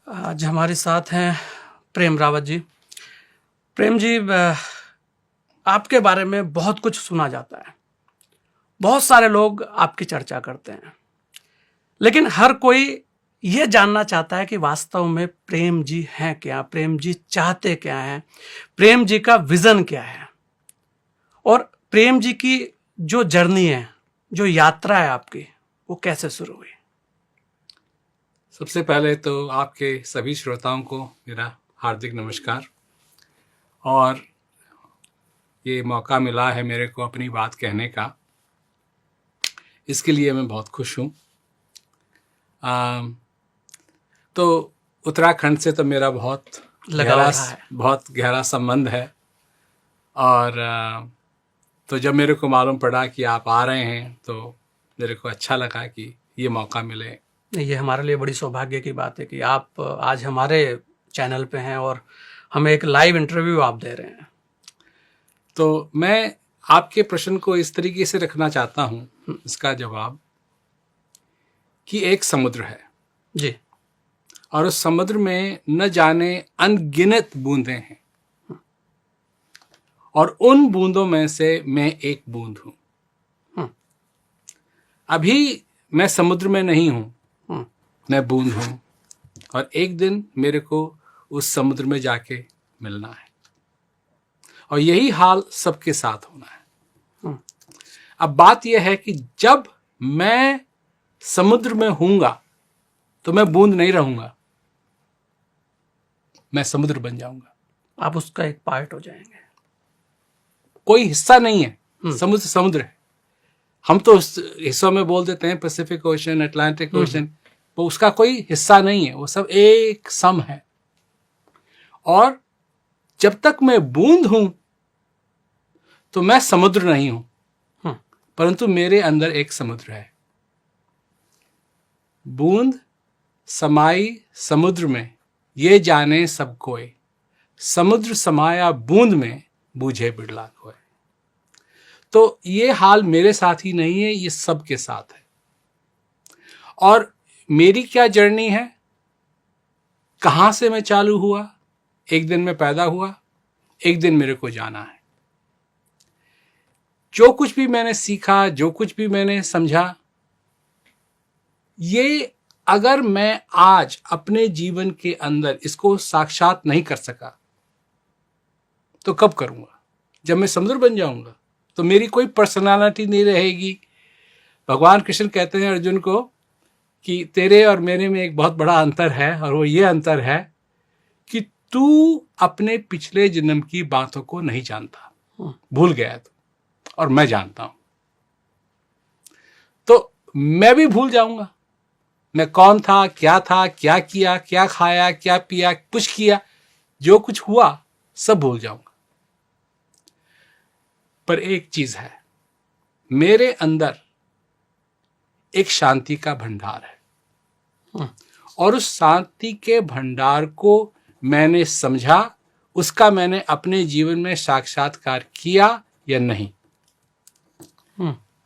आज हमारे साथ हैं प्रेम रावत जी। प्रेम जी, आपके बारे में बहुत कुछ सुना जाता है, बहुत सारे लोग आपकी चर्चा करते हैं, लेकिन हर कोई ये जानना चाहता है कि वास्तव में प्रेम जी हैं क्या, प्रेम जी चाहते क्या हैं, प्रेम जी का विजन क्या है, और प्रेम जी की जो जर्नी है, जो यात्रा है आपकी, वो कैसे शुरू हुई। सबसे पहले तो आपके सभी श्रोताओं को मेरा हार्दिक नमस्कार। और ये मौका मिला है मेरे को अपनी बात कहने का, इसके लिए मैं बहुत खुश हूँ। तो उत्तराखंड से तो मेरा लगाव रहा है। बहुत गहरा संबंध है। और तो जब मेरे को मालूम पड़ा कि आप आ रहे हैं तो मेरे को अच्छा लगा कि ये मौका मिले। ये हमारे लिए बड़ी सौभाग्य की बात है कि आप आज हमारे चैनल पे हैं और हमें एक लाइव इंटरव्यू आप दे रहे हैं। तो मैं आपके प्रश्न को इस तरीके से रखना चाहता हूँ, इसका जवाब कि एक समुद्र है जी। और उस समुद्र में न जाने अनगिनत बूंदें हैं, और उन बूंदों में से मैं एक बूंद हूँ। अभी मैं समुद्र में नहीं हूँ, मैं बूंद हूँ, और एक दिन मेरे को उस समुद्र में जाके मिलना है, और यही हाल सबके साथ होना है। अब बात यह है कि जब मैं समुद्र में हूंगा तो मैं बूंद नहीं रहूंगा, मैं समुद्र बन जाऊंगा। आप उसका एक पार्ट हो जाएंगे। कोई हिस्सा नहीं है, समुद्र समुद्र है। हम तो उस हिस्सों में बोल देते हैं पैसिफिक ओशन, अटलांटिक ओशन, वो उसका कोई हिस्सा नहीं है, वो सब एक सम है। और जब तक मैं बूंद हूं तो मैं समुद्र नहीं हूं, परंतु मेरे अंदर एक समुद्र है। बूंद समाई समुद्र में, ये जाने सब कोय, समुद्र समाया बूंद में, बूझे बिरला कोय। तो ये हाल मेरे साथ ही नहीं है, ये सबके साथ है। और मेरी क्या जर्नी है, कहां से मैं चालू हुआ, एक दिन मैं पैदा हुआ, एक दिन मेरे को जाना है। जो कुछ भी मैंने सीखा, जो कुछ भी मैंने समझा, ये अगर मैं आज अपने जीवन के अंदर इसको साक्षात नहीं कर सका तो कब करूंगा। जब मैं समुद्र बन जाऊंगा तो मेरी कोई पर्सनालिटी नहीं रहेगी। भगवान कृष्ण कहते हैं अर्जुन को कि तेरे और मेरे में एक बहुत बड़ा अंतर है, और वो ये अंतर है कि तू अपने पिछले जन्म की बातों को नहीं जानता, भूल गया तू, और मैं जानता हूं। तो मैं भी भूल जाऊंगा मैं कौन था, क्या किया, क्या खाया, क्या पिया, कुछ किया, जो कुछ हुआ सब भूल जाऊंगा। पर एक चीज है, मेरे अंदर एक शांति का भंडार है, और उस शांति के भंडार को मैंने समझा, उसका मैंने अपने जीवन में साक्षात्कार किया या नहीं।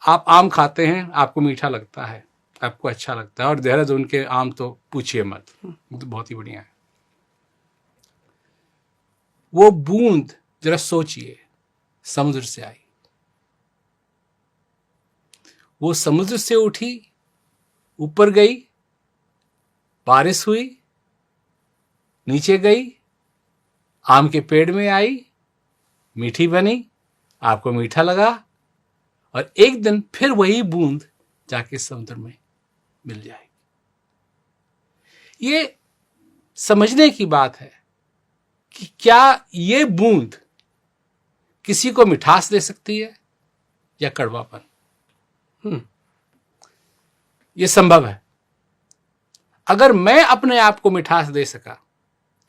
आप आम खाते हैं, आपको मीठा लगता है, आपको अच्छा लगता है, और देहरादून के आम तो पूछिए मत, तो बहुत ही बढ़िया है। वो बूंद जरा सोचिए, समुद्र से आई, वो समुद्र से उठी, ऊपर गई, बारिश हुई, नीचे गई, आम के पेड़ में आई, मीठी बनी, आपको मीठा लगा, और एक दिन फिर वही बूंद जाके समुद्र में मिल जाएगी। ये समझने की बात है कि क्या ये बूंद किसी को मिठास दे सकती है या कड़वापन। ये संभव है। अगर मैं अपने आप को मिठास दे सका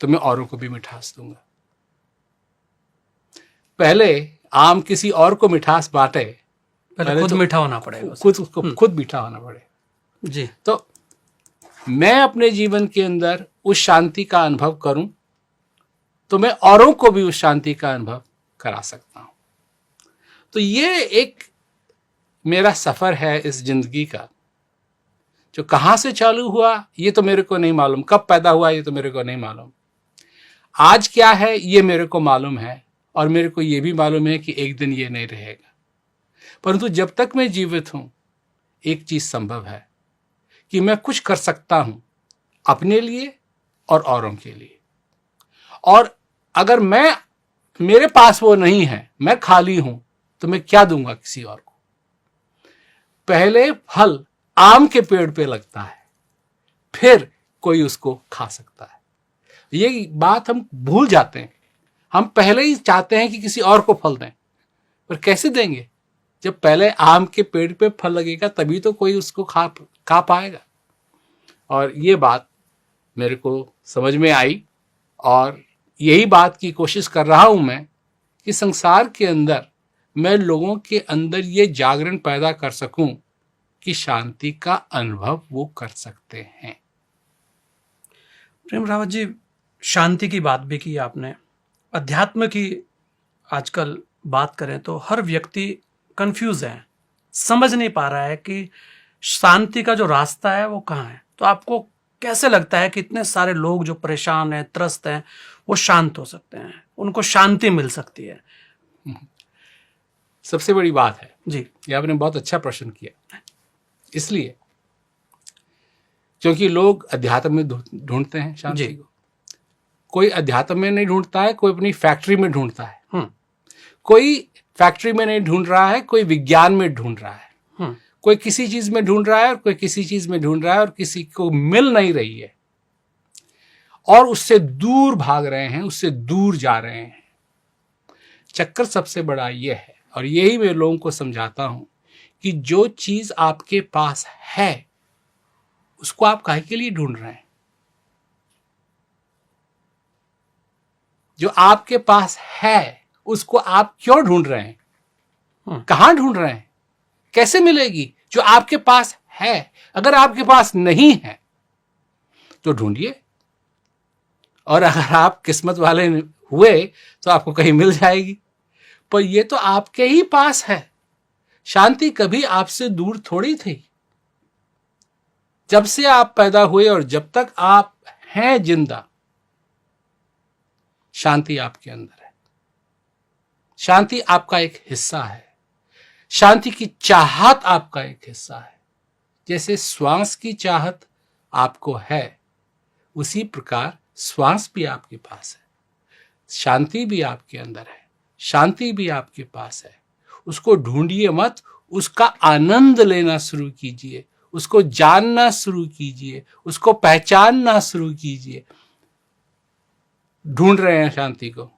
तो मैं औरों को भी मिठास दूंगा। पहले आम किसी और को मिठास बांटे, पहले खुद मीठा होना पड़ेगा, खुद मीठा होना पड़े जी। तो मैं अपने जीवन के अंदर उस शांति का अनुभव करूं तो मैं औरों को भी उस शांति का अनुभव करा सकता हूं। तो ये एक मेरा सफर है इस जिंदगी का, जो कहाँ से चालू हुआ ये तो मेरे को नहीं मालूम, कब पैदा हुआ ये तो मेरे को नहीं मालूम, आज क्या है ये मेरे को मालूम है, और मेरे को ये भी मालूम है कि एक दिन ये नहीं रहेगा। परंतु जब तक मैं जीवित हूं एक चीज संभव है कि मैं कुछ कर सकता हूं अपने लिए और औरों के लिए। और अगर मेरे पास वो नहीं है, मैं खाली हूं, तो मैं क्या दूंगा किसी और को। पहले फल आम के पेड़ पे लगता है, फिर कोई उसको खा सकता है। ये बात हम भूल जाते हैं। हम पहले ही चाहते हैं कि किसी और को फल दें, पर कैसे देंगे? जब पहले आम के पेड़ पे फल लगेगा तभी तो कोई उसको खा पाएगा। और ये बात मेरे को समझ में आई, और यही बात की कोशिश कर रहा हूं मैं कि संसार के अंदर मैं लोगों के अंदर ये जागरण पैदा कर सकूं कि शांति का अनुभव वो कर सकते हैं। प्रेम रावत जी, शांति की बात भी की आपने, अध्यात्म की आजकल बात करें तो हर व्यक्ति कंफ्यूज है, समझ नहीं पा रहा है कि शांति का जो रास्ता है वो कहाँ है। तो आपको कैसे लगता है कि इतने सारे लोग जो परेशान हैं, त्रस्त हैं, वो शांत हो सकते हैं, उनको शांति मिल सकती है? सबसे बड़ी बात है जी, ये आपने बहुत अच्छा प्रश्न किया। इसलिए क्योंकि लोग अध्यात्म में ढूंढते हैं शांति जी। को। कोई अध्यात्म में नहीं ढूंढता है, कोई अपनी फैक्ट्री में ढूंढता है। कोई फैक्ट्री में नहीं ढूंढ रहा है, कोई विज्ञान में ढूंढ रहा है। कोई किसी चीज में ढूंढ रहा है और कोई किसी चीज में ढूंढ रहा है, और किसी को मिल नहीं रही है और उससे दूर भाग रहे हैं, उससे दूर जा रहे हैं। चक्कर सबसे बड़ा ये है, और यही मैं लोगों को समझाता हूं कि जो चीज आपके पास है उसको आप काहे के लिए ढूंढ रहे हैं? जो आपके पास है उसको आप क्यों ढूंढ रहे हैं? कहां ढूंढ रहे हैं? कैसे मिलेगी जो आपके पास है? अगर आपके पास नहीं है तो ढूंढिए, और अगर आप किस्मत वाले हुए तो आपको कहीं मिल जाएगी। पर ये तो आपके ही पास है। शांति कभी आपसे दूर थोड़ी थी। जब से आप पैदा हुए और जब तक आप हैं जिंदा, शांति आपके अंदर है। शांति आपका एक हिस्सा है। शांति की चाहत आपका एक हिस्सा है। जैसे श्वास की चाहत आपको है, उसी प्रकार श्वास भी आपके पास है। शांति भी आपके अंदर है, शांति भी आपके पास है। उसको ढूंढिए मत, उसका आनंद लेना शुरू कीजिए, उसको जानना शुरू कीजिए, उसको पहचानना शुरू कीजिए। ढूंढ रहे हैं शांति को।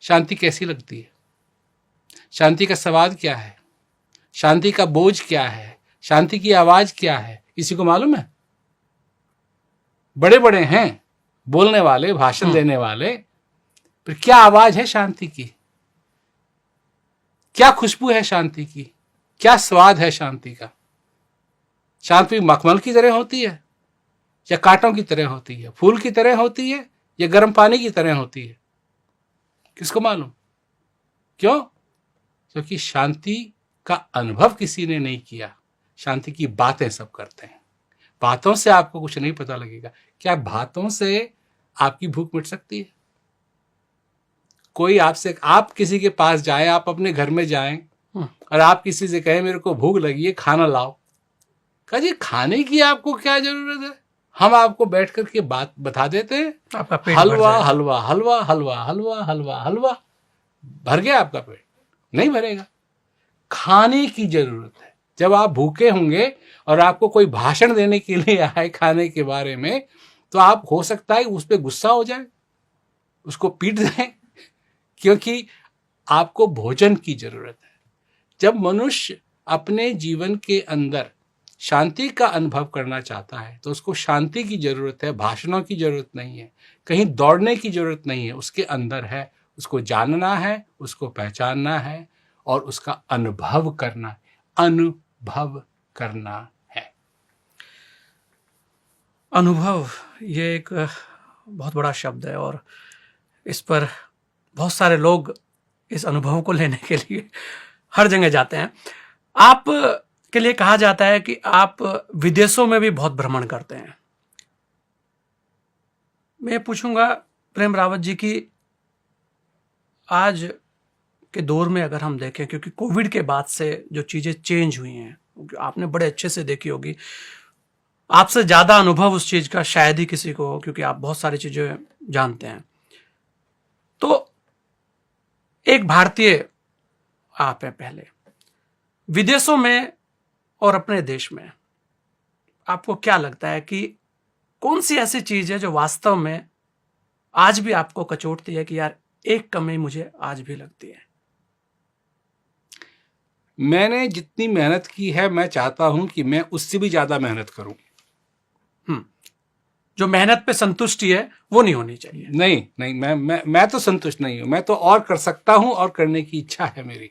शांति कैसी लगती है? शांति का स्वाद क्या है? शांति का बोझ क्या है? शांति की आवाज क्या है? किसी को मालूम है? बड़े बड़े हैं बोलने वाले, भाषण देने वाले, पर क्या आवाज है शांति की? क्या खुशबू है शांति की? क्या स्वाद है शांति का? शांति मखमल की तरह होती है या कांटों की तरह होती है? फूल की तरह होती है या गर्म पानी की तरह होती है? किसको मालूम? क्यों? क्योंकि शांति का अनुभव किसी ने नहीं किया। शांति की बातें सब करते हैं। बातों से आपको कुछ नहीं पता लगेगा। क्या बातों से आपकी भूख मिट सकती है? कोई आपसे, आप किसी के पास जाए, आप अपने घर में जाएं और आप किसी से कहें मेरे को भूख लगी है, खाना लाओ, कहा जी खाने की आपको क्या जरूरत है? हम आपको बैठ करके बात बता देते हैं। आपका पेट हलवा हलवा हलवा हलवा हलवा हलवा हलवा, भर गया आपका पेट? नहीं भरेगा। खाने की जरूरत है। जब आप भूखे होंगे और आपको कोई भाषण देने के लिए आए खाने के बारे में, तो आप हो सकता है उस पर गुस्सा हो जाए, उसको पीट दें, क्योंकि आपको भोजन की जरूरत है। जब मनुष्य अपने जीवन के अंदर शांति का अनुभव करना चाहता है तो उसको शांति की जरूरत है, भाषणों की जरूरत नहीं है, कहीं दौड़ने की जरूरत नहीं है। उसके अंदर है, उसको जानना है, उसको पहचानना है और उसका अनुभव करना है। अनुभव करना है। अनुभव, ये एक बहुत बड़ा शब्द है और इस पर बहुत सारे लोग इस अनुभव को लेने के लिए हर जगह जाते हैं। आप के लिए कहा जाता है कि आप विदेशों में भी बहुत भ्रमण करते हैं। मैं पूछूंगा प्रेम रावत जी की आज के दौर में अगर हम देखें, क्योंकि कोविड के बाद से जो चीज़ें चेंज हुई हैं, आपने बड़े अच्छे से देखी होगी, आपसे ज़्यादा अनुभव उस चीज़ का शायद ही किसी को हो, क्योंकि आप बहुत सारी चीज़ें जानते हैं। तो एक भारतीय आप हैं, पहले विदेशों में और अपने देश में आपको क्या लगता है कि कौन सी ऐसी चीज़ है जो वास्तव में आज भी आपको कचोटती है कि यार एक कमी मुझे आज भी लगती है? मैंने जितनी मेहनत की है, मैं चाहता हूं कि मैं उससे भी ज्यादा मेहनत करूं। जो मेहनत पे संतुष्टि है वो नहीं होनी चाहिए। नहीं नहीं, मैं तो संतुष्ट नहीं हूं। मैं तो और कर सकता हूं और करने की इच्छा है मेरी,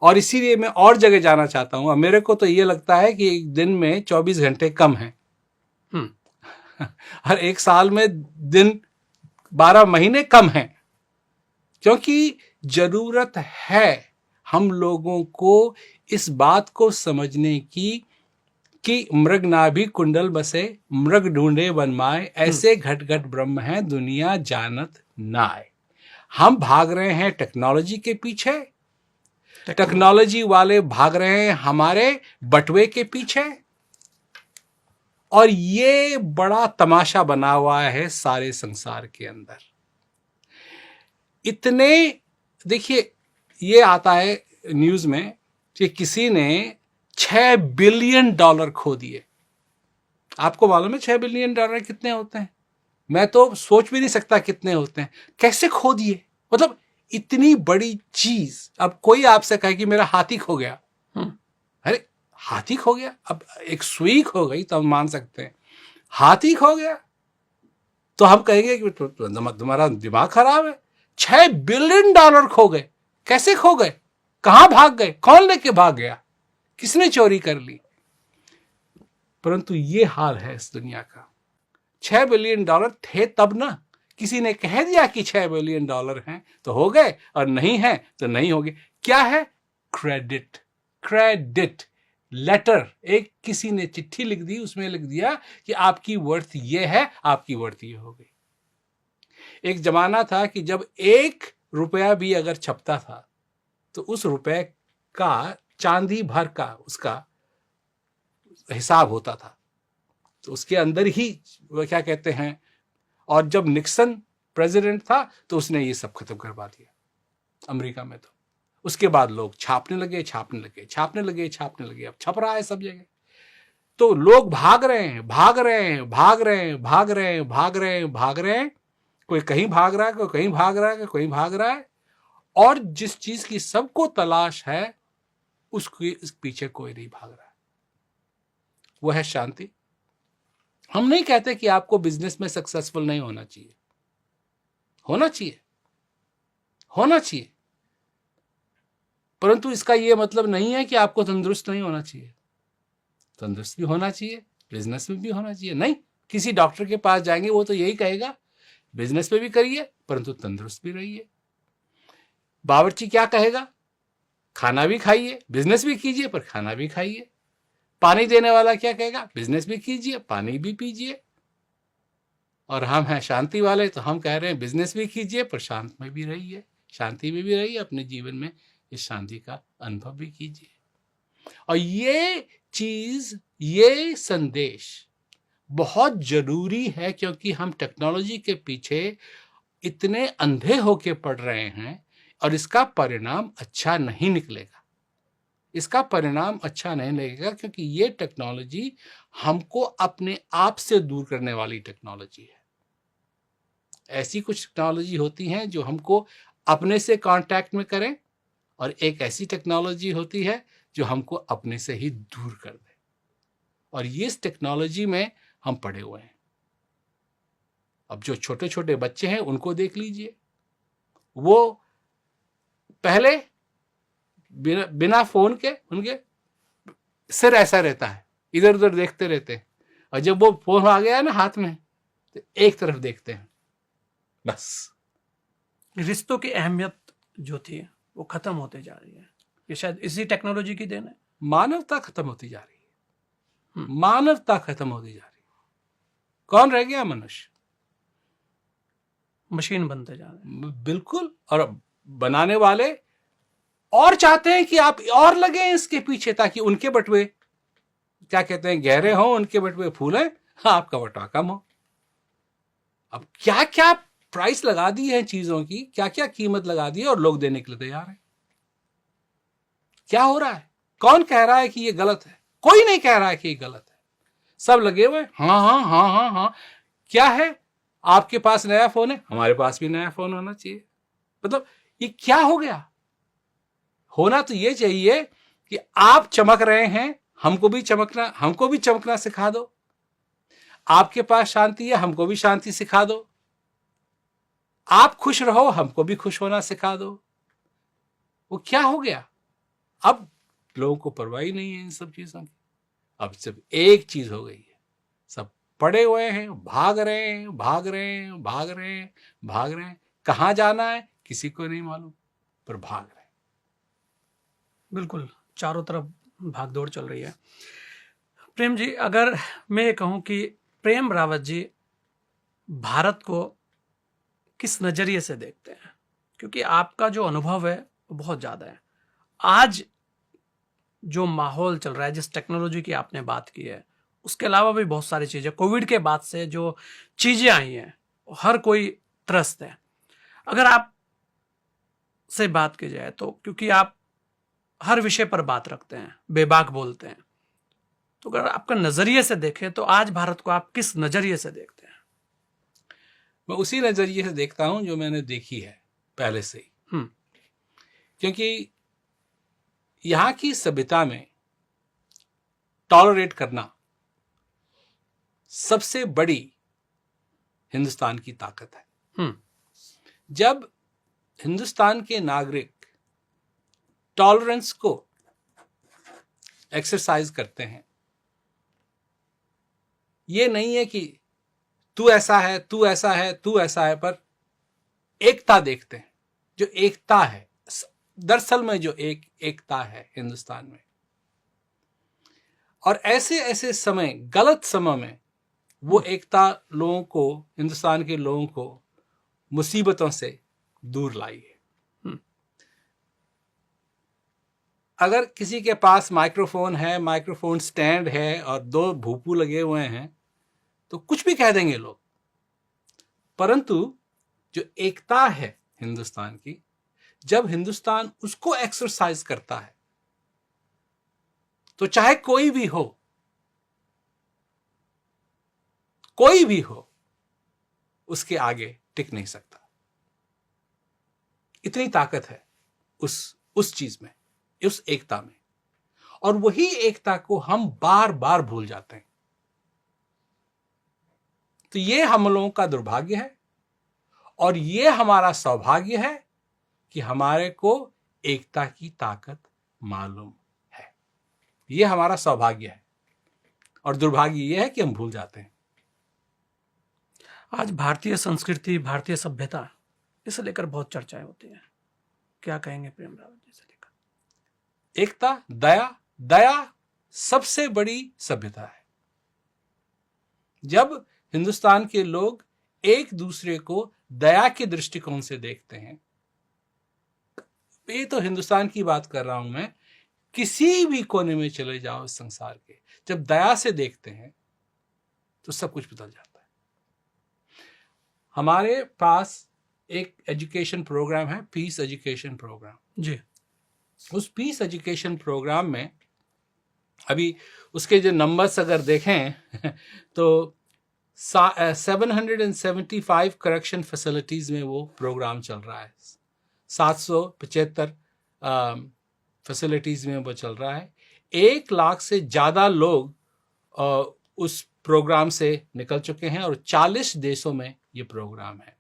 और इसीलिए मैं और जगह जाना चाहता हूं। और मेरे को तो ये लगता है कि एक दिन में 24 घंटे कम हैं और एक साल में दिन 12 महीने कम हैं, क्योंकि जरूरत है हम लोगों को इस बात को समझने की कि मृग नाभि कुंडल बसे, मृग ढूंढे वन माय, ऐसे घट घट ब्रह्म है दुनिया जानत नाय। हम भाग रहे हैं टेक्नोलॉजी के पीछे, टेक्नोलॉजी वाले भाग रहे हैं हमारे बटवे के पीछे, और ये बड़ा तमाशा बना हुआ है सारे संसार के अंदर। इतने, देखिए ये आता है न्यूज में कि किसी ने $6 बिलियन खो दिए। आपको मालूम है $6 बिलियन कितने होते हैं? मैं तो सोच भी नहीं सकता कितने होते हैं। कैसे खो दिए? मतलब इतनी बड़ी चीज। अब कोई आपसे कहे कि मेरा हाथी खो गया, अरे हाथी खो गया, अब एक सुई खो गई तो हम मान सकते हैं। हाथी खो गया तो हम कहेंगे कि तुम्हारा दिमाग खराब है। $6 बिलियन खो गए। कैसे खो गए? कहां भाग गए? कौन लेके भाग गया? किसने चोरी कर ली? परंतु ये हाल है इस दुनिया का। $6 बिलियन थे तब ना, किसी ने कह दिया कि $6 बिलियन हैं तो हो गए, और नहीं है तो नहीं हो गए। क्या है? क्रेडिट। क्रेडिट लेटर, एक किसी ने चिट्ठी लिख दी, उसमें लिख दिया कि आपकी वर्थ ये है, आपकी वर्थ ये हो गई। एक जमाना था कि जब $1 भी अगर छपता था तो उस रुपए का चांदी भर का उसका हिसाब होता था, तो उसके अंदर ही वो क्या कहते हैं। और जब निक्सन प्रेसिडेंट था तो उसने ये सब खत्म करवा दिया अमेरिका में। तो उसके बाद लोग छापने लगे, छापने लगे, छापने लगे, छापने लगे। अब छप रहा है सब जगह। तो लोग भाग रहे हैं, भाग रहे हैं, भाग रहे हैं, भाग रहे हैं, भाग रहे हैं, भाग रहे हैं। कोई कहीं भाग रहा है, कोई कहीं भाग रहा है, कोई भाग रहा है। और जिस चीज की सबको तलाश है उसके पीछे कोई नहीं भाग रहा है, वो है शांति। हम नहीं कहते कि आपको बिजनेस में सक्सेसफुल नहीं होना चाहिए, होना चाहिए, होना चाहिए, परंतु इसका यह मतलब नहीं है कि आपको तंदुरुस्त नहीं होना चाहिए। तंदुरुस्त भी होना चाहिए, बिजनेस में भी होना चाहिए। नहीं, किसी डॉक्टर के पास जाएंगे वो तो यही कहेगा बिजनेस में भी करिए परंतु तंदुरुस्त भी रहिए। बावर्ची क्या कहेगा? खाना भी खाइए, बिजनेस भी कीजिए, पर खाना भी खाइए। पानी देने वाला क्या कहेगा? बिजनेस भी कीजिए, पानी भी पीजिए। और हम हैं शांति वाले, तो हम कह रहे हैं बिजनेस भी कीजिए पर शांत में भी रहिए, शांति में भी रहिए, अपने जीवन में इस शांति का अनुभव भी कीजिए। और ये चीज, ये संदेश बहुत जरूरी है, क्योंकि हम टेक्नोलॉजी के पीछे इतने अंधे होके पड़ रहे हैं और इसका परिणाम अच्छा नहीं निकलेगा। इसका परिणाम अच्छा नहीं लगेगा, क्योंकि ये टेक्नोलॉजी हमको अपने आप से दूर करने वाली टेक्नोलॉजी है। ऐसी कुछ टेक्नोलॉजी होती हैं जो हमको अपने से कांटेक्ट में करें, और एक ऐसी टेक्नोलॉजी होती है जो हमको अपने से ही दूर कर दे। और ये इस टेक्नोलॉजी में हम पड़े हुए हैं। अब जो छोटे छोटे बच्चे हैं उनको देख लीजिए, वो पहले बिना फोन के उनके सिर ऐसा रहता है, इधर उधर देखते रहते हैं, और जब वो फोन आ गया ना हाथ में तो एक तरफ देखते हैं बस। रिश्तों की अहमियत जो थी वो खत्म होते जा रही है। ये शायद इसी टेक्नोलॉजी की देन है। मानवता खत्म होती जा रही है, मानवता खत्म होती जा रही है। कौन रह गया? मनुष्य। मशीन बनते जा रहे हैं। बिल्कुल। और बनाने वाले और चाहते हैं कि आप और लगे इसके पीछे, ताकि उनके बटुए, क्या कहते हैं, गहरे हों, उनके बटुए फूलें, आपका बटुआ कम हो। अब क्या क्या प्राइस लगा दी है चीजों की, क्या क्या कीमत लगा दी है, और लोग देने के लिए तैयार हैं। क्या हो रहा है? कौन कह रहा है कि ये गलत है? कोई नहीं कह रहा है कि ये गलत है। सब लगे हुए हाँ हाँ हाँ हाँ हाँ। क्या है? आपके पास नया फोन है, हमारे पास भी नया फोन होना चाहिए। मतलब ये क्या हो गया? होना तो ये चाहिए कि आप चमक रहे हैं, हमको भी चमकना सिखा दो। आपके पास शांति है, हमको भी शांति सिखा दो। आप खुश रहो, हमको भी खुश होना सिखा दो। वो क्या हो गया? अब लोगों को परवाह ही नहीं है इन सब चीजों की। अब सिर्फ एक चीज हो गई है, सब पड़े हुए हैं, भाग रहे हैं, भाग रहे हैं, भाग रहे हैं, भाग रहे हैं। कहाँ जाना है किसी को नहीं मालूम, पर भाग रहे हैं। बिल्कुल, चारों तरफ भाग दौड़ चल रही है। प्रेम जी, अगर मैं ये कहूं कि प्रेम रावत जी भारत को किस नजरिए से देखते हैं, क्योंकि आपका जो अनुभव है वो बहुत ज्यादा है। आज जो माहौल चल रहा है, जिस टेक्नोलॉजी की आपने बात की है, उसके अलावा भी बहुत सारी चीजें, कोविड के बाद से जो चीजें आई हैं, हर कोई त्रस्त है। अगर आप से बात की जाए तो, क्योंकि आप हर विषय पर बात रखते हैं, बेबाक बोलते हैं, तो अगर आपका नजरिए से देखें तो आज भारत को आप किस नजरिए से देखते हैं? मैं उसी नजरिए से देखता हूं जो मैंने देखी है पहले से ही। क्योंकि यहां की सभ्यता में टॉलरेट करना सबसे बड़ी हिंदुस्तान की ताकत है। जब हिंदुस्तान के नागरिक टॉलरेंस को एक्सरसाइज करते हैं, ये नहीं है कि तू ऐसा है, तू ऐसा है, तू ऐसा है, पर एकता देखते हैं। जो एकता है, दरअसल में जो एकता है हिंदुस्तान में, और ऐसे ऐसे समय, गलत समय में वो एकता लोगों को, हिंदुस्तान के लोगों को मुसीबतों से दूर लाई है। अगर किसी के पास माइक्रोफोन है, माइक्रोफोन स्टैंड है और 2 भूपू लगे हुए हैं, तो कुछ भी कह देंगे लोग। परंतु जो एकता है हिंदुस्तान की, जब हिंदुस्तान उसको एक्सरसाइज करता है, तो चाहे कोई भी हो, कोई भी हो, उसके आगे टिक नहीं सकता। इतनी ताकत है उस चीज में, उस एकता में। और वही एकता को हम बार बार भूल जाते हैं। तो ये हम लोगों का दुर्भाग्य है, और ये हमारा सौभाग्य है कि हमारे को एकता की ताकत मालूम है। ये हमारा सौभाग्य है, और दुर्भाग्य ये है कि हम भूल जाते हैं। आज भारतीय संस्कृति, भारतीय सभ्यता, इसे लेकर बहुत चर्चाएं होती हैं। क्या कहेंगे प्रेम रावत जी से लेकर? एकता, दया सबसे बड़ी सभ्यता है। जब हिंदुस्तान के लोग एक दूसरे को दया के दृष्टिकोण से देखते हैं, ये तो हिंदुस्तान की बात कर रहा हूं मैं, किसी भी कोने में चले जाओ इस संसार के, जब दया से देखते हैं तो सब कुछ बदल जाता है। हमारे पास एक एजुकेशन प्रोग्राम है, पीस एजुकेशन प्रोग्राम जी। उस पीस एजुकेशन प्रोग्राम में अभी उसके जो नंबर्स अगर देखें तो 775 करेक्शन फैसिलिटीज में वो प्रोग्राम चल रहा है। 775 फैसिलिटीज में वो चल रहा है। 1 लाख से ज्यादा लोग उस प्रोग्राम से निकल चुके हैं, और 40 देशों में ये प्रोग्राम है।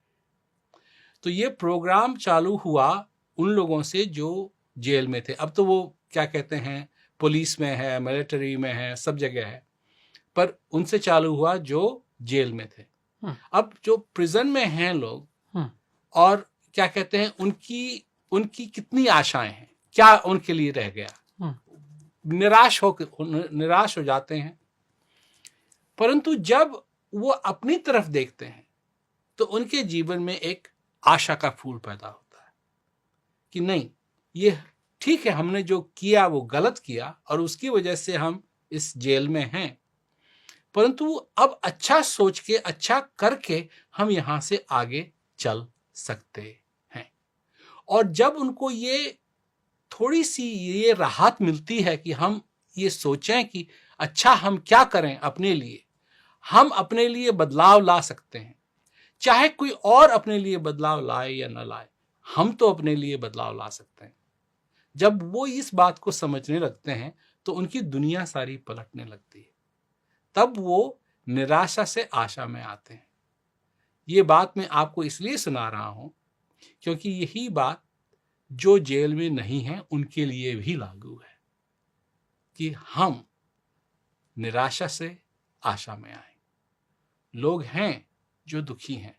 तो ये प्रोग्राम चालू हुआ उन लोगों से जो जेल में थे। अब तो वो क्या कहते हैं, पुलिस में है, मिलिट्री में है, सब जगह है, पर उनसे चालू हुआ जो जेल में थे। अब जो प्रिजन में हैं लोग, और क्या कहते हैं, उनकी कितनी आशाएं हैं, क्या उनके लिए रह गया, निराश हो जाते हैं। परंतु जब वो अपनी तरफ देखते हैं तो उनके जीवन में एक आशा का फूल पैदा होता है कि नहीं, ये ठीक है, हमने जो किया वो गलत किया और उसकी वजह से हम इस जेल में हैं, परंतु अब अच्छा सोच के, अच्छा करके हम यहां से आगे चल सकते हैं। और जब उनको ये थोड़ी सी ये राहत मिलती है कि हम ये सोचें कि अच्छा हम क्या करें अपने लिए, हम अपने लिए बदलाव ला सकते हैं, चाहे कोई और अपने लिए बदलाव लाए या न लाए, हम तो अपने लिए बदलाव ला सकते हैं। जब वो इस बात को समझने लगते हैं तो उनकी दुनिया सारी पलटने लगती है। तब वो निराशा से आशा में आते हैं। ये बात मैं आपको इसलिए सुना रहा हूं क्योंकि यही बात जो जेल में नहीं है उनके लिए भी लागू है कि हम निराशा से आशा में आए। लोग हैं जो दुखी हैं,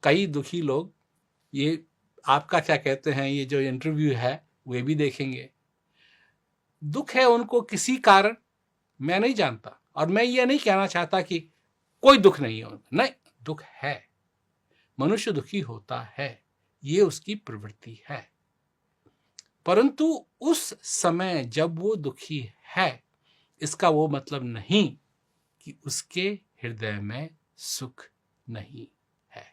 कई दुखी लोग, ये आपका क्या कहते हैं, ये जो इंटरव्यू है वे भी देखेंगे। दुख है उनको किसी कारण, मैं नहीं जानता, और मैं ये नहीं कहना चाहता कि कोई दुख नहीं है, नहीं, दुख है, मनुष्य दुखी होता है, ये उसकी प्रवृत्ति है। परंतु उस समय जब वो दुखी है, इसका वो मतलब नहीं कि उसके हृदय में सुख नहीं है।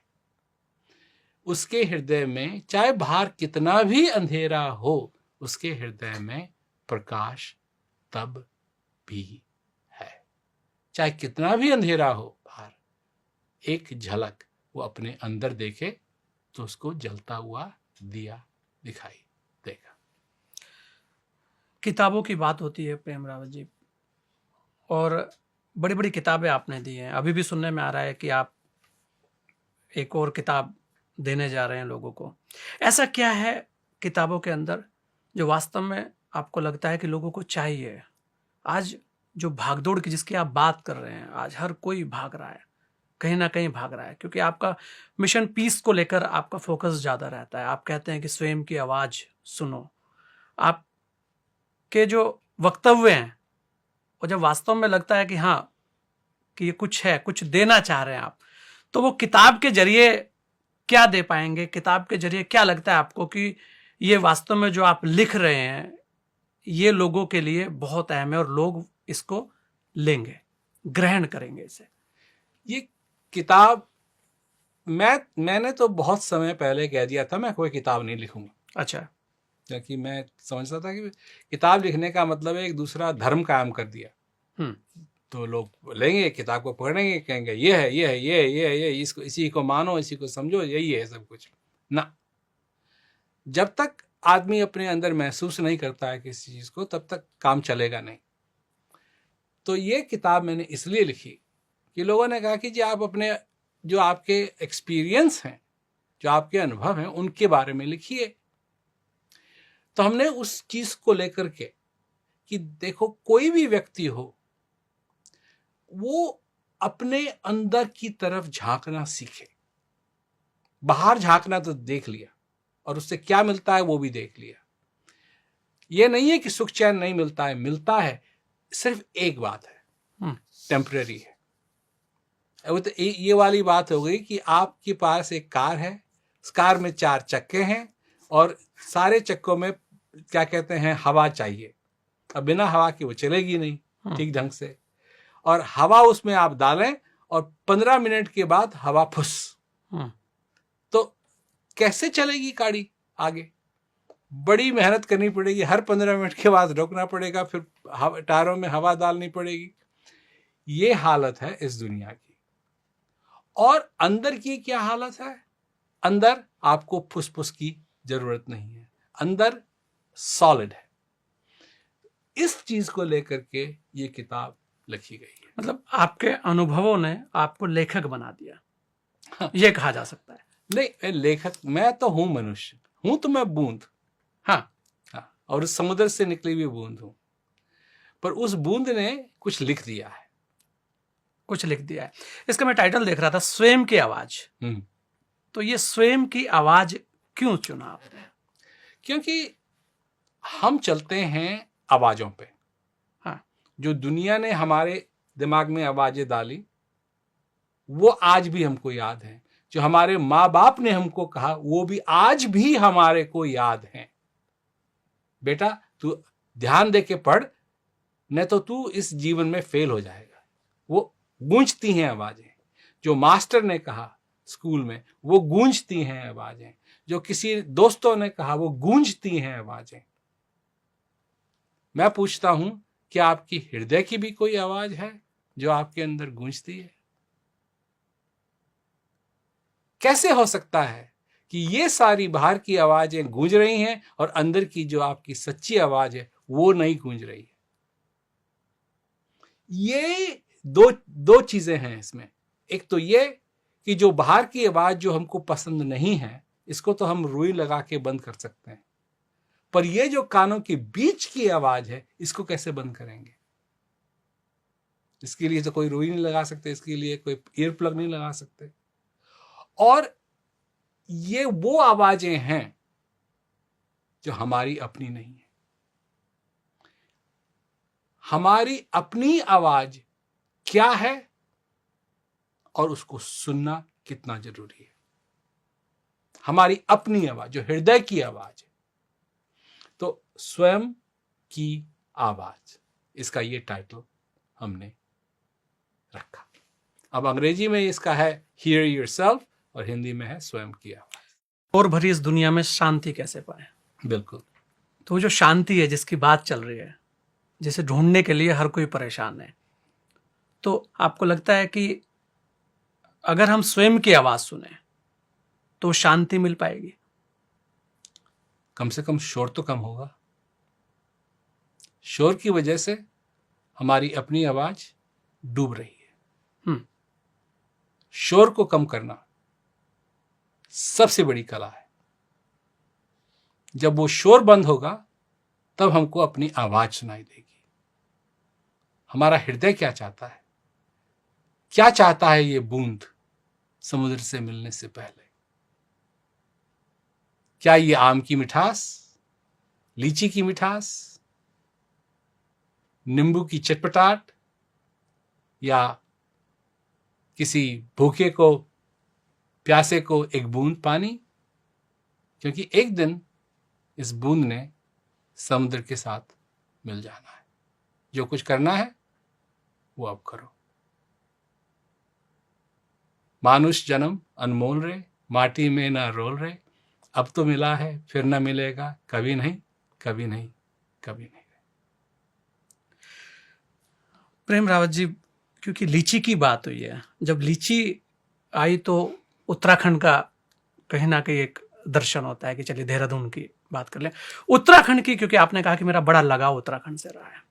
उसके हृदय में चाहे बाहर कितना भी अंधेरा हो, उसके हृदय में प्रकाश तब भी है। चाहे कितना भी अंधेरा हो बाहर, एक झलक वो अपने अंदर देखे तो उसको जलता हुआ दिया दिखाई देगा। किताबों की बात होती है प्रेम रावत जी, और बड़ी बड़ी किताबें आपने दी हैं। अभी भी सुनने में आ रहा है कि आप एक और किताब देने जा रहे हैं लोगों को। ऐसा क्या है किताबों के अंदर जो वास्तव में आपको लगता है कि लोगों को चाहिए? आज जो भागदौड़ की जिसकी आप बात कर रहे हैं, आज हर कोई भाग रहा है, कहीं ना कहीं भाग रहा है, क्योंकि आपका मिशन पीस को लेकर आपका फोकस ज़्यादा रहता है। आप कहते हैं कि स्वयं की आवाज़ सुनो। आपके जो वक्तव्य हैं, और जब वास्तव में लगता है कि हाँ, कि ये कुछ है, कुछ देना चाह रहे हैं आप, तो वो किताब के जरिए क्या दे पाएंगे? किताब के जरिए क्या लगता है आपको कि ये वास्तव में जो आप लिख रहे हैं ये लोगों के लिए बहुत अहम है और लोग इसको लेंगे, ग्रहण करेंगे इसे? ये किताब मैंने तो बहुत समय पहले कह दिया था मैं कोई किताब नहीं लिखूंगा। अच्छा। क्योंकि मैं समझता था कि किताब लिखने का मतलब है एक दूसरा धर्म कायम कर दिया। तो लोग लेंगे किताब को, पढ़ेंगे, कहेंगे ये है, ये है, ये है, ये है, ये, इसको, इसी को मानो, इसी को समझो, यही है सब कुछ ना। जब तक आदमी अपने अंदर महसूस नहीं करता है किसी चीज को, तब तक काम चलेगा नहीं। तो ये किताब मैंने इसलिए लिखी कि लोगों ने कहा कि जी आप अपने जो आपके एक्सपीरियंस हैं, जो आपके अनुभव हैं, उनके बारे में लिखिए। तो हमने उस चीज को लेकर के कि देखो, कोई भी व्यक्ति हो वो अपने अंदर की तरफ झांकना सीखे। बाहर झांकना तो देख लिया और उससे क्या मिलता है वो भी देख लिया। ये नहीं है कि सुख चैन नहीं मिलता है, मिलता है, सिर्फ एक बात है, टेम्परेरी है। वो तो ये वाली बात हो गई कि आपके पास एक कार है, उस कार में 4 चक्के हैं और सारे चक्कों में क्या कहते हैं, हवा चाहिए। अब बिना हवा के वो चलेगी नहीं ठीक ढंग से, और हवा उसमें आप डालें और 15 मिनट के बाद हवा फुस, तो कैसे चलेगी गाड़ी आगे? बड़ी मेहनत करनी पड़ेगी, हर 15 मिनट के बाद रोकना पड़ेगा, फिर टायरों में हवा डालनी पड़ेगी। ये हालत है इस दुनिया की। और अंदर की क्या हालत है? अंदर आपको फुसफुस की जरूरत नहीं है, अंदर सॉलिड है। इस चीज को लेकर के ये किताब लिखी गई है। मतलब आपके अनुभवों ने आपको लेखक बना दिया। हाँ। ये कहा जा सकता है। नहीं, लेखक मैं तो हूं, मनुष्य हूं तो मैं बूंद, हाँ, और उस समुद्र से निकली हुई बूंद हूं, पर उस बूंद ने कुछ लिख दिया है, कुछ लिख दिया है। इसका मैं टाइटल देख रहा था, स्वयं की आवाज। तो ये स्वयं की आवाज क्यों चुना आपने? क्योंकि हम चलते हैं आवाजों पे। हाँ। जो दुनिया ने हमारे दिमाग में आवाजें डाली वो आज भी हमको याद है। जो हमारे माँ बाप ने हमको कहा वो भी आज भी हमारे को याद है। बेटा तू ध्यान दे के पढ़, नहीं तो तू इस जीवन में फेल हो जाएगा। वो गूंजती हैं आवाजें। जो मास्टर ने कहा स्कूल में वो गूंजती हैं आवाजें। जो किसी दोस्तों ने कहा वो गूंजती हैं आवाजें। मैं पूछता हूं क्या आपकी हृदय की भी कोई आवाज है जो आपके अंदर गूंजती है? कैसे हो सकता है कि ये सारी बाहर की आवाजें गूंज रही हैं और अंदर की जो आपकी सच्ची आवाज है वो नहीं गूंज रही है? ये दो चीजें हैं इसमें। एक तो ये कि जो बाहर की आवाज जो हमको पसंद नहीं है इसको तो हम रुई लगा के बंद कर सकते हैं, पर ये जो कानों के बीच की आवाज है इसको कैसे बंद करेंगे? इसके लिए तो कोई रुई नहीं लगा सकते, इसके लिए कोई ईयर प्लग नहीं लगा सकते। और ये वो आवाजें हैं जो हमारी अपनी नहीं है। हमारी अपनी आवाज क्या है और उसको सुनना कितना जरूरी है। हमारी अपनी आवाज जो हृदय की आवाज है, तो स्वयं की आवाज, इसका ये टाइटल हमने रखा। अब अंग्रेजी में इसका है हियर योरसेल्फ और हिंदी में है स्वयं की आवाज। और भरी इस दुनिया में शांति कैसे पाए? बिल्कुल। तो वो जो शांति है जिसकी बात चल रही है, जिसे ढूंढने के लिए हर कोई परेशान है, तो आपको लगता है कि अगर हम स्वयं की आवाज सुने तो शांति मिल पाएगी? कम से कम शोर तो कम होगा। शोर की वजह से हमारी अपनी आवाज डूब रही है। शोर को कम करना सबसे बड़ी कला है। जब वो शोर बंद होगा तब हमको अपनी आवाज सुनाई देगी। हमारा हृदय क्या चाहता है? क्या चाहता है ये बूंद समुद्र से मिलने से पहले? क्या ये आम की मिठास, लीची की मिठास, नींबू की चटपटाहट, या किसी भूखे को प्यासे को एक बूंद पानी? क्योंकि एक दिन इस बूंद ने समुद्र के साथ मिल जाना है। जो कुछ करना है वो अब करो। मानुष जन्म अनमोल रे, माटी में ना रोल रे, अब तो मिला है फिर ना मिलेगा, कभी नहीं कभी नहीं कभी नहीं। प्रेम रावत जी, क्योंकि लीची की बात हुई है, जब लीची आई तो उत्तराखंड का कहीं ना कहीं एक दर्शन होता है कि चलिए देहरादून की बात कर लें। उत्तराखंड की, क्योंकि आपने कहा कि मेरा बड़ा लगाव उत्तराखंड से रहा है।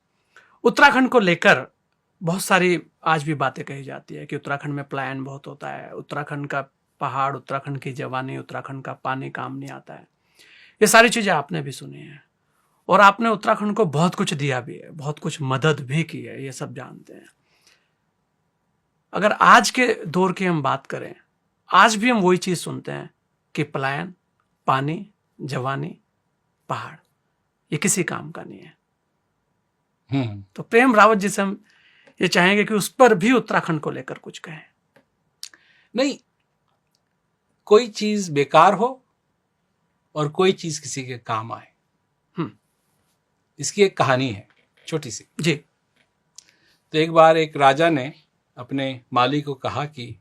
उत्तराखंड को लेकर बहुत सारी आज भी बातें कही जाती है कि उत्तराखंड में पलायन बहुत होता है, उत्तराखंड का पहाड़, उत्तराखंड की जवानी, उत्तराखंड का पानी काम नहीं आता है। ये सारी चीजें आपने भी सुनी है और आपने उत्तराखंड को बहुत कुछ दिया भी है, बहुत कुछ मदद भी की है, ये सब जानते हैं। अगर आज के दौर की हम बात करें, आज भी हम वही चीज सुनते हैं कि पलायन, पानी, जवानी, पहाड़, ये किसी काम का नहीं है। तो प्रेम रावत जी से हम ये चाहेंगे कि उस पर भी उत्तराखंड को लेकर कुछ कहें। नहीं, कोई चीज बेकार हो और कोई चीज किसी के काम आए, इसकी एक कहानी है छोटी सी जी। तो एक बार एक राजा ने अपने माली को कहा कि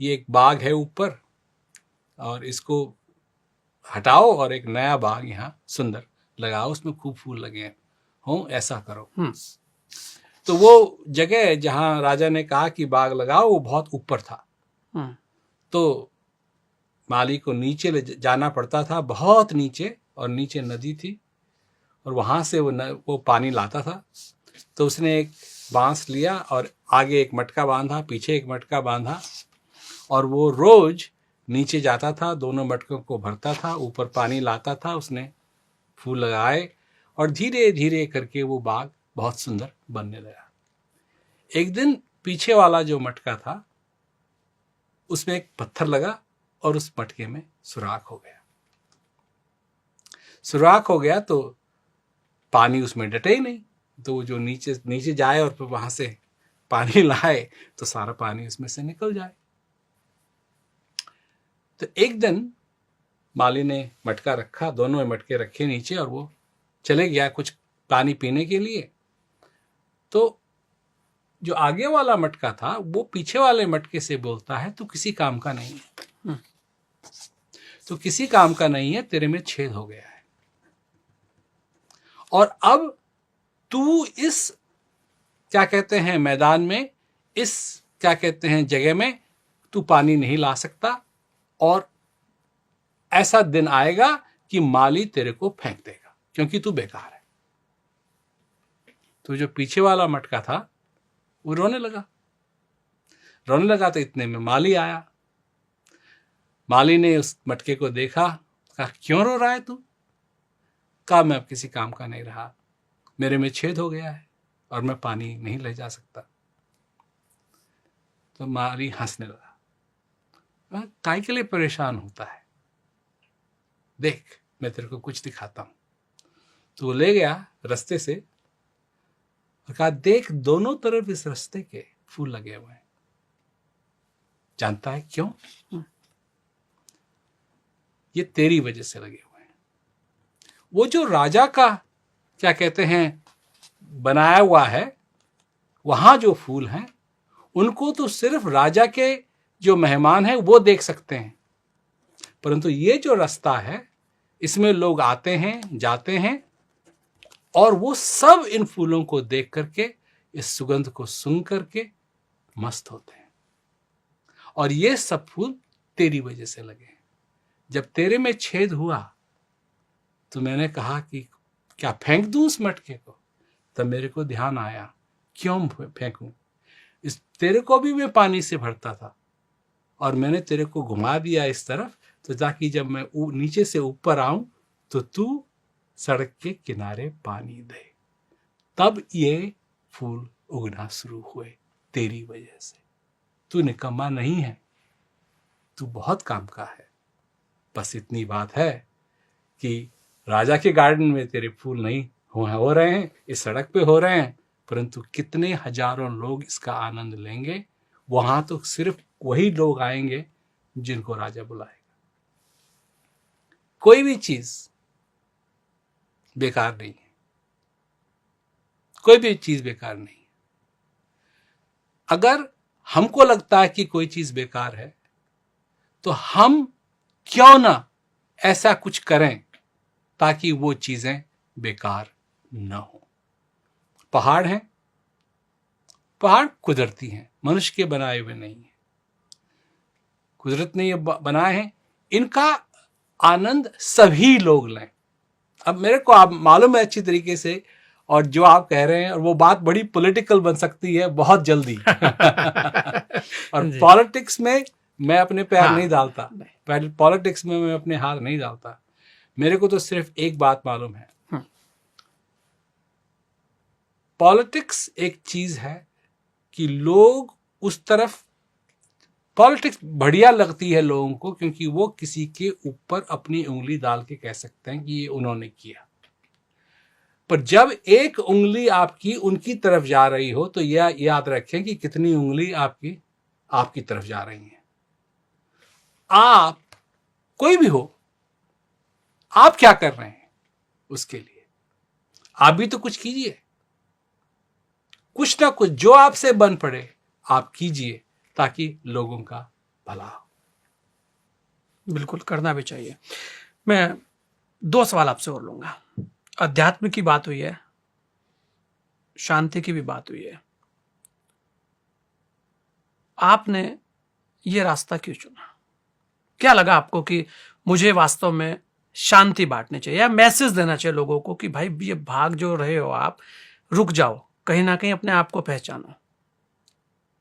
ये एक बाग है ऊपर और इसको हटाओ और एक नया बाग यहाँ सुंदर लगाओ, उसमें खूब फूल लगे हों, ऐसा करो। तो वो जगह जहाँ राजा ने कहा कि बाग लगाओ वो बहुत ऊपर था। तो माली को नीचे ले जाना पड़ता था, बहुत नीचे, और नीचे नदी थी और वहां से वो पानी लाता था। तो उसने एक बांस लिया और आगे एक मटका बांधा, पीछे एक मटका बांधा, और वो रोज नीचे जाता था, दोनों मटकों को भरता था, ऊपर पानी लाता था, उसने फूल लगाए और धीरे धीरे करके वो बाग बहुत सुंदर बनने लगा। एक दिन पीछे वाला जो मटका था उसमें एक पत्थर लगा और उस मटके में सुराख हो गया। सुराख हो गया तो पानी उसमें डटे ही नहीं, तो वो जो नीचे नीचे जाए और फिर वहां से पानी लाए तो सारा पानी उसमें से निकल जाए। तो एक दिन माली ने मटका रखा, दोनों मटके रखे नीचे, और वो चले गया कुछ पानी पीने के लिए। तो जो आगे वाला मटका था वो पीछे वाले मटके से बोलता है, तू किसी काम का नहीं है, तो किसी काम का नहीं है, तेरे में छेद हो गया है, और अब तू इस क्या कहते हैं मैदान में, इस क्या कहते हैं जगह में तू पानी नहीं ला सकता, और ऐसा दिन आएगा कि माली तेरे को फेंक देगा क्योंकि तू बेकार है। तो जो पीछे वाला मटका था वो रोने लगा। तो इतने में माली आया। माली ने उस मटके को देखा, कहा क्यों रो रहा है तू? कहा मैं अब किसी काम का नहीं रहा, मेरे में छेद हो गया है और मैं पानी नहीं ले जा सकता। तो माली हंसने लगा, काय के लिए परेशान होता है, देख मैं तेरे को कुछ दिखाता हूं। तो वो ले गया रास्ते से और कहा, देख दोनों तरफ इस रास्ते के फूल लगे हुए हैं। जानता है क्यों? ये तेरी वजह से लगे हुए हैं। वो जो राजा का क्या कहते हैं बनाया हुआ है, वहां जो फूल हैं उनको तो सिर्फ राजा के जो मेहमान हैं वो देख सकते हैं, परंतु ये जो रास्ता है इसमें लोग आते हैं जाते हैं, और वो सब इन फूलों को देख करके, इस सुगंध को सूंघ करके मस्त होते हैं। और ये सब फूल तेरी वजह से लगे हैं। जब तेरे में छेद हुआ तो मैंने कहा कि क्या फेंक दूं उस मटके को? तब मेरे को ध्यान आया, क्यों फेंकूं? इस तेरे को भी मैं पानी से भरता था और मैंने तेरे को घुमा दिया इस तरफ, तो ताकि जब मैं नीचे से ऊपर आऊं तो तू सड़क के किनारे पानी दे। तब ये फूल उगना शुरू हुए तेरी वजह से। तू निकम्मा नहीं है, तू बहुत काम का है। बस इतनी बात है कि राजा के गार्डन में तेरे फूल नहीं हो रहे हैं, इस सड़क पे हो रहे हैं, परंतु कितने हजारों लोग इसका आनंद लेंगे। वहां तो सिर्फ वही लोग आएंगे जिनको राजा बुलाएगा। कोई भी चीज बेकार नहीं है, कोई भी चीज बेकार नहीं है। अगर हमको लगता है कि कोई चीज बेकार है तो हम क्यों ना ऐसा कुछ करें ताकि वो चीजें बेकार न हो। पहाड़ हैं, पहाड़ कुदरती हैं, मनुष्य के बनाए हुए नहीं है। कुदरत ने ये बनाए हैं, इनका आनंद सभी लोग लें। अब मेरे को आप मालूम है अच्छी तरीके से, और जो आप कह रहे हैं, और वो बात बड़ी पॉलिटिकल बन सकती है बहुत जल्दी। और पॉलिटिक्स में मैं अपने पैर नहीं डालता, पॉलिटिक्स में मैं अपने हाथ नहीं डालता। मेरे को तो सिर्फ एक बात मालूम है, पॉलिटिक्स एक चीज है कि लोग उस तरफ, पॉलिटिक्स बढ़िया लगती है लोगों को क्योंकि वो किसी के ऊपर अपनी उंगली डाल के कह सकते हैं कि ये उन्होंने किया। पर जब एक उंगली आपकी उनकी तरफ जा रही हो तो यह याद रखें कि कितनी उंगली आपकी तरफ जा रही है। आप कोई भी हो, आप क्या कर रहे हैं उसके लिए आप भी तो कुछ कीजिए, कुछ ना कुछ जो आपसे बन पड़े आप कीजिए ताकि लोगों का भला हो। बिल्कुल करना भी चाहिए। मैं 2 सवाल आपसे और लूंगा। अध्यात्म की बात हुई है, शांति की भी बात हुई है। आपने ये रास्ता क्यों चुना? क्या लगा आपको कि मुझे वास्तव में शांति बांटनी चाहिए या मैसेज देना चाहिए लोगों को कि भाई ये भाग जो रहे हो आप, रुक जाओ, कहीं ना कहीं अपने आप को पहचानो?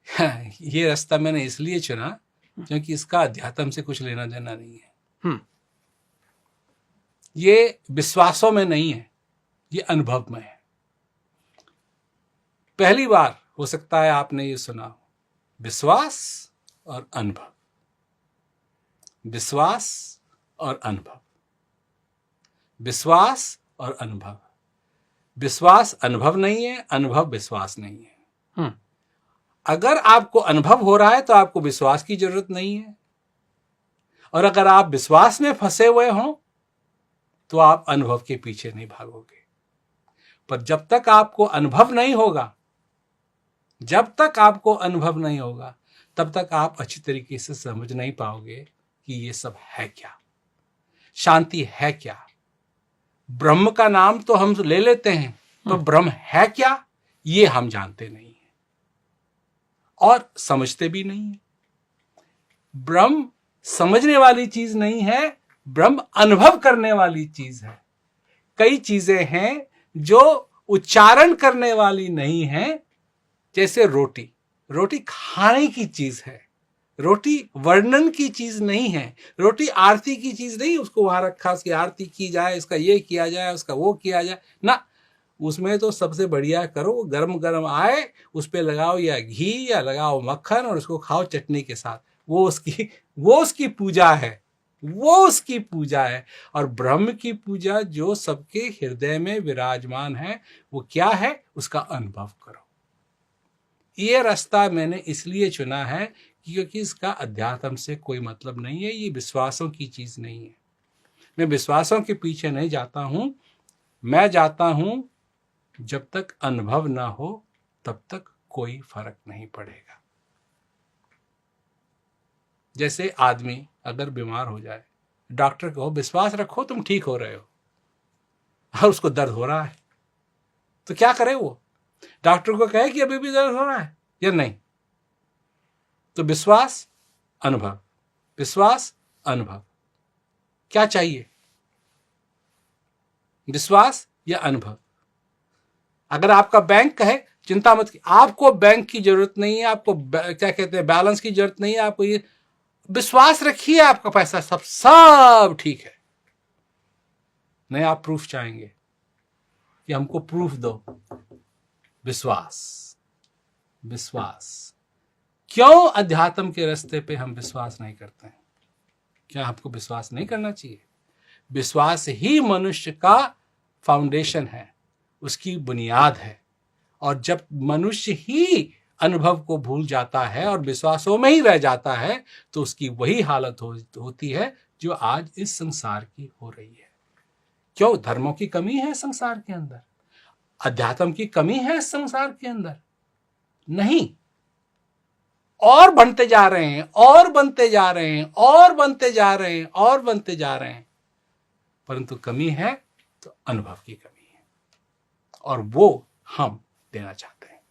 ये रास्ता मैंने इसलिए चुना क्योंकि इसका अध्यात्म से कुछ लेना देना नहीं है। ये विश्वासों में नहीं है, ये अनुभव में है। पहली बार हो सकता है आपने ये सुना हो, विश्वास और अनुभव, विश्वास और अनुभव, विश्वास और अनुभव। विश्वास अनुभव नहीं है, अनुभव विश्वास नहीं है। हम्म, अगर आपको अनुभव हो रहा है तो आपको विश्वास की जरूरत नहीं है, और अगर आप विश्वास में फंसे हुए हो तो आप अनुभव के पीछे नहीं भागोगे। पर जब तक आपको अनुभव नहीं होगा, जब तक आपको अनुभव नहीं होगा, तब तक आप अच्छी तरीके से समझ नहीं पाओगे कि ये सब है क्या, शांति है क्या। ब्रह्म का नाम तो हम ले लेते हैं, तो ब्रह्म है क्या ये हम जानते नहीं हैं और समझते भी नहीं हैं। ब्रह्म समझने वाली चीज नहीं है, ब्रह्म अनुभव करने वाली चीज है। कई चीजें हैं जो उच्चारण करने वाली नहीं है, जैसे रोटी। रोटी खाने की चीज है, रोटी वर्णन की चीज नहीं है, रोटी आरती की चीज नहीं। उसको वहां रखा, उसकी आरती की जाए, इसका ये किया जाए, उसका वो किया जाए ना। उसमें तो सबसे बढ़िया करो, गरम गरम आए उस पे लगाओ या घी या लगाओ मक्खन और उसको खाओ चटनी के साथ। वो उसकी पूजा है, वो उसकी पूजा है। और ब्रह्म की पूजा जो सबके हृदय में विराजमान है, वो क्या है, उसका अनुभव करो। ये रास्ता मैंने इसलिए चुना है क्योंकि इसका अध्यात्म से कोई मतलब नहीं है, ये विश्वासों की चीज नहीं है। मैं विश्वासों के पीछे नहीं जाता हूं, मैं जाता हूं जब तक अनुभव ना हो तब तक कोई फर्क नहीं पड़ेगा। जैसे आदमी अगर बीमार हो जाए, डॉक्टर को विश्वास रखो तुम ठीक हो रहे हो, और उसको दर्द हो रहा है, तो क्या करे वो? डॉक्टर को कहे कि अभी भी दर्द हो रहा है या नहीं? तो विश्वास अनुभव, विश्वास अनुभव, क्या चाहिए, विश्वास या अनुभव? अगर आपका बैंक कहे चिंता मत की, आपको बैंक की जरूरत नहीं है, आपको क्या कहते हैं बैलेंस की जरूरत नहीं है, आपको ये विश्वास रखिए आपका पैसा सब ठीक है। नहीं, आप प्रूफ चाहेंगे कि हमको प्रूफ दो। विश्वास, विश्वास। क्यों अध्यात्म के रास्ते पे हम विश्वास नहीं करते हैं? क्या आपको विश्वास नहीं करना चाहिए? विश्वास ही मनुष्य का फाउंडेशन है, उसकी बुनियाद है। और जब मनुष्य ही अनुभव को भूल जाता है और विश्वासों में ही रह जाता है, तो उसकी वही हालत होती है जो आज इस संसार की हो रही है। क्यों? धर्मों की कमी है संसार के अंदर, अध्यात्म की कमी है इस संसार के अंदर? नहीं, और बनते जा रहे हैं, और बनते जा रहे हैं, और बनते जा रहे हैं, और बनते जा रहे हैं, परंतु कमी है तो अनुभव की कमी है, और वो हम देना चाहते हैं।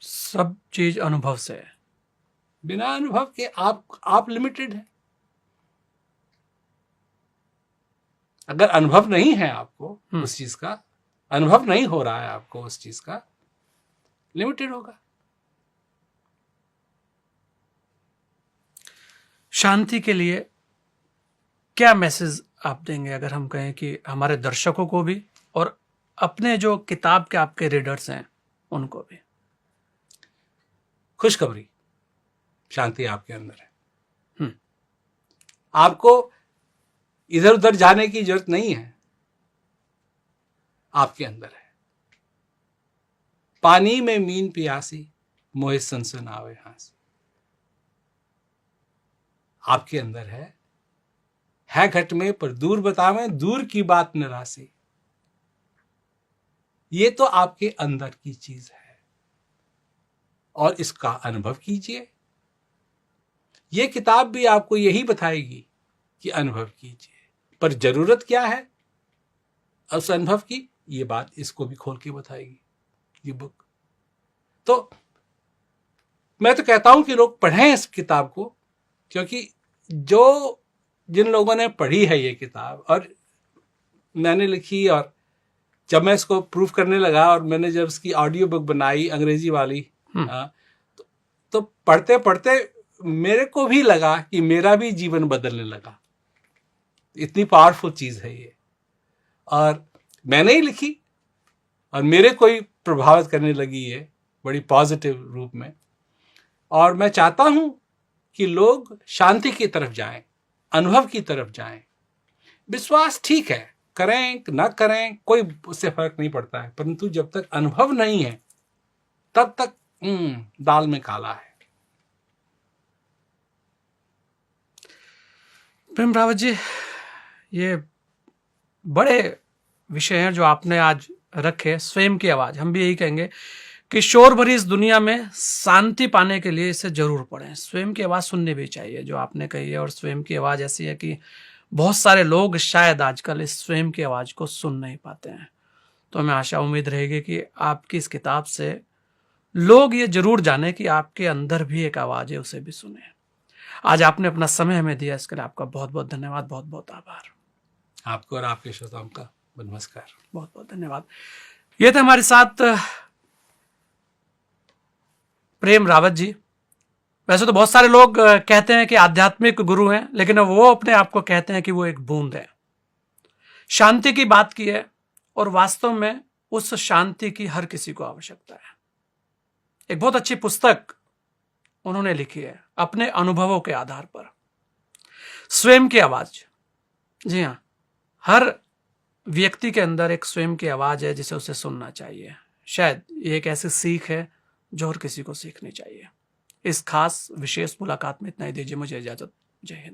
सब चीज अनुभव से है। बिना अनुभव के आप लिमिटेड है। अगर अनुभव नहीं है आपको उस चीज का, अनुभव नहीं हो रहा है आपको उस चीज का, लिमिटेड होगा। शांति के लिए क्या मैसेज आप देंगे, अगर हम कहें कि हमारे दर्शकों को भी और अपने जो किताब के आपके रीडर्स हैं उनको भी? खुशखबरी, शांति आपके अंदर है। आपको इधर उधर जाने की जरूरत नहीं है, आपके अंदर है। पानी में मीन प्यासी, मोहे सनसन आवे हांसी। आपके अंदर है घट में पर दूर बतावे, दूर की बात निरासी। ये तो आपके अंदर की चीज है और इसका अनुभव कीजिए। ये किताब भी आपको यही बताएगी कि अनुभव कीजिए, पर जरूरत क्या है उस अनुभव की, ये बात इसको भी खोल के बताएगी ये बुक। तो मैं तो कहता हूं कि लोग पढ़ें इस किताब को, क्योंकि जिन लोगों ने पढ़ी है ये किताब, और मैंने लिखी, और जब मैं इसको प्रूफ करने लगा और मैंने जब इसकी ऑडियो बुक बनाई अंग्रेजी वाली, तो पढ़ते पढ़ते मेरे को भी लगा कि मेरा भी जीवन बदलने लगा। इतनी पावरफुल चीज है ये, और मैंने ही लिखी और मेरे को ही प्रभावित करने लगी ये बड़ी पॉजिटिव रूप में। और मैं चाहता हूं कि लोग शांति की तरफ जाएं, अनुभव की तरफ जाएं। विश्वास ठीक है, करें ना करें कोई उससे फर्क नहीं पड़ता है, परंतु जब तक अनुभव नहीं है तब तक दाल में काला है। प्रेम रावत जी, ये बड़े विषय हैं जो आपने आज रखे। स्वयं की आवाज, हम भी यही कहेंगे कि शोर भरी इस दुनिया में शांति पाने के लिए इसे जरूर पढ़ें। स्वयं की आवाज सुननी भी चाहिए जो आपने कही है, और स्वयं की आवाज ऐसी है कि बहुत सारे लोग शायद आजकल इस स्वयं की आवाज को सुन नहीं पाते हैं। तो हमें आशा उम्मीद रहेगी कि आपकी इस किताब से लोग ये जरूर जाने कि आपके अंदर भी एक आवाज है, उसे भी सुने। आज आपने अपना समय हमें दिया, इसके लिए आपका बहुत बहुत धन्यवाद, बहुत बहुत आभार। आपको और आपके श्रोताओं का नमस्कार, बहुत बहुत धन्यवाद। ये थे हमारे साथ प्रेम रावत जी। वैसे तो बहुत सारे लोग कहते हैं कि आध्यात्मिक गुरु हैं, लेकिन वो अपने आप को कहते हैं कि वो एक बूंद है। शांति की बात की है, और वास्तव में उस शांति की हर किसी को आवश्यकता है। एक बहुत अच्छी पुस्तक उन्होंने लिखी है अपने अनुभवों के आधार पर, स्वयं की आवाज। जी हाँ, हर व्यक्ति के अंदर एक स्वयं की आवाज है जिसे उसे सुनना चाहिए। शायद ये एक ऐसी सीख है जो हर किसी को सीखनी चाहिए। इस खास विशेष मुलाकात में इतना ही दीजिए मुझे इजाजत। जय हिंद।